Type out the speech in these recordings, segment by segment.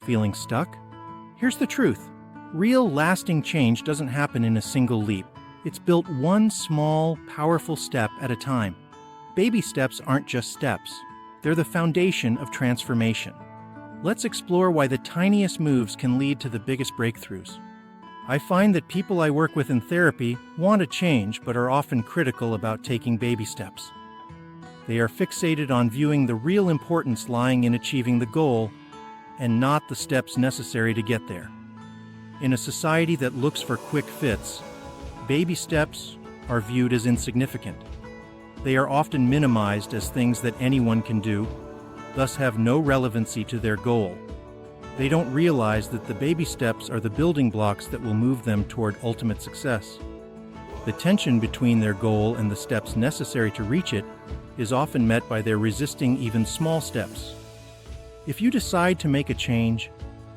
Feeling stuck? Here's the truth. Real, lasting change doesn't happen in a single leap. It's built one small, powerful step at a time. Baby steps aren't just steps. They're the foundation of transformation. Let's explore why the tiniest moves can lead to the biggest breakthroughs. I find that people I work with in therapy want to change but are often critical about taking baby steps. They are fixated on viewing the real importance lying in achieving the goal and not the steps necessary to get there. In a society that looks for quick fits, baby steps are viewed as insignificant. They are often minimized as things that anyone can do, thus have no relevancy to their goal. They don't realize that the baby steps are the building blocks that will move them toward ultimate success. The tension between their goal and the steps necessary to reach it is often met by their resisting even small steps. If you decide to make a change,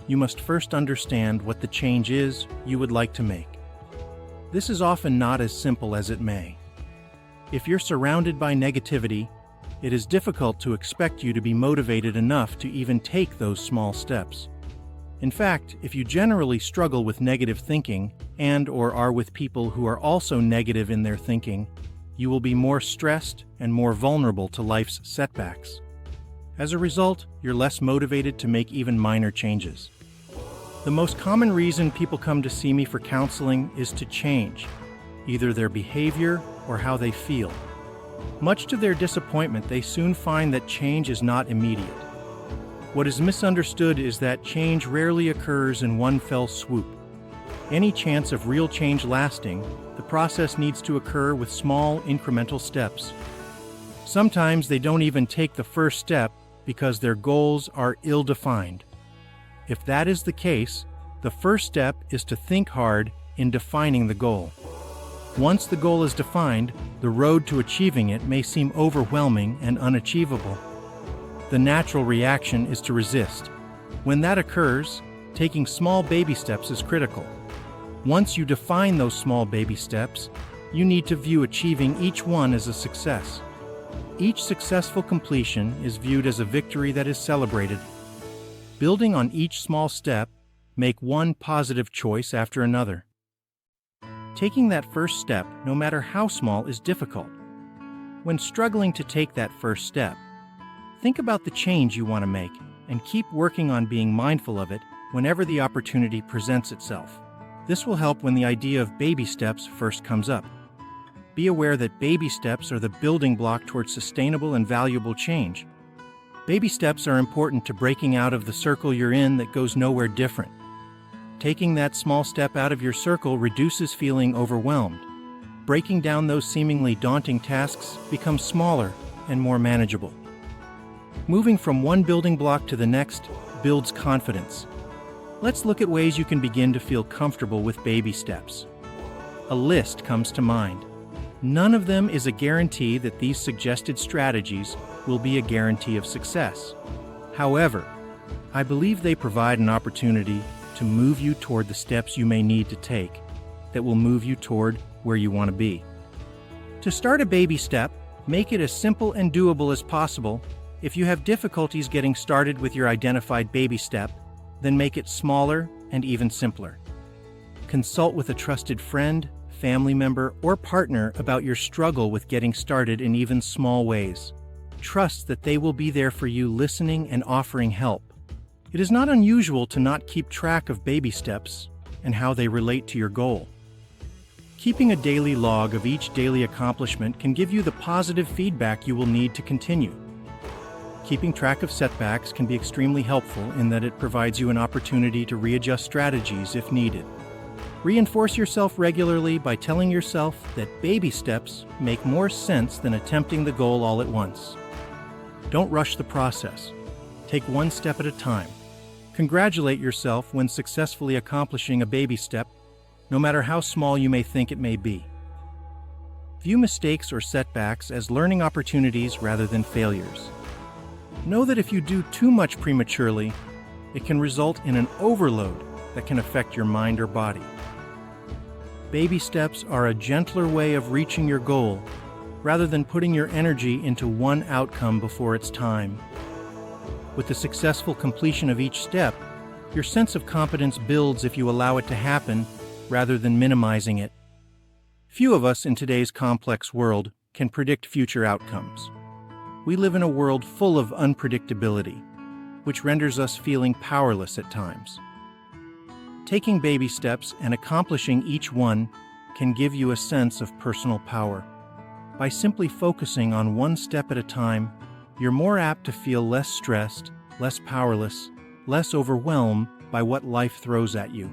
you must first understand what the change is you would like to make. This is often not as simple as it may. If you're surrounded by negativity, it is difficult to expect you to be motivated enough to even take those small steps. In fact, if you generally struggle with negative thinking and/or are with people who are also negative in their thinking, you will be more stressed and more vulnerable to life's setbacks. As a result, you're less motivated to make even minor changes. The most common reason people come to see me for counseling is to change, either their behavior or how they feel. Much to their disappointment, they soon find that change is not immediate. What is misunderstood is that change rarely occurs in one fell swoop. Any chance of real change lasting, the process needs to occur with small, incremental steps. Sometimes they don't even take the first step because their goals are ill-defined. If that is the case, the first step is to think hard in defining the goal. Once the goal is defined, the road to achieving it may seem overwhelming and unachievable. The natural reaction is to resist. When that occurs, taking small baby steps is critical. Once you define those small baby steps, you need to view achieving each one as a success. Each successful completion is viewed as a victory that is celebrated. Building on each small step, make one positive choice after another. Taking that first step, no matter how small, is difficult. When struggling to take that first step, think about the change you want to make and keep working on being mindful of it whenever the opportunity presents itself. This will help when the idea of baby steps first comes up. Be aware that baby steps are the building block towards sustainable and valuable change. Baby steps are important to breaking out of the circle you're in that goes nowhere different. Taking that small step out of your circle reduces feeling overwhelmed. Breaking down those seemingly daunting tasks becomes smaller and more manageable. Moving from one building block to the next builds confidence. Let's look at ways you can begin to feel comfortable with baby steps. A list comes to mind. None of them is a guarantee that these suggested strategies will be a guarantee of success. However, I believe they provide an opportunity to move you toward the steps you may need to take that will move you toward where you want to be. To start a baby step, make it as simple and doable as possible. If you have difficulties getting started with your identified baby step, then make it smaller and even simpler. Consult with a trusted friend, family member, or partner about your struggle with getting started in even small ways. Trust that they will be there for you, listening and offering help. It is not unusual to not keep track of baby steps and how they relate to your goal. Keeping a daily log of each daily accomplishment can give you the positive feedback you will need to continue. Keeping track of setbacks can be extremely helpful in that it provides you an opportunity to readjust strategies if needed. Reinforce yourself regularly by telling yourself that baby steps make more sense than attempting the goal all at once. Don't rush the process. Take one step at a time. Congratulate yourself when successfully accomplishing a baby step, no matter how small you may think it may be. View mistakes or setbacks as learning opportunities rather than failures. Know that if you do too much prematurely, it can result in an overload that can affect your mind or body. Baby steps are a gentler way of reaching your goal, rather than putting your energy into one outcome before it's time. With the successful completion of each step, Your sense of competence builds if you allow it to happen rather than minimizing it. Few of us in today's complex world can predict future outcomes. We live in a world full of unpredictability, which renders us feeling powerless at times. Taking baby steps and accomplishing each one can give you a sense of personal power. By simply focusing on one step at a time, you're more apt to feel less stressed, less powerless, less overwhelmed by what life throws at you.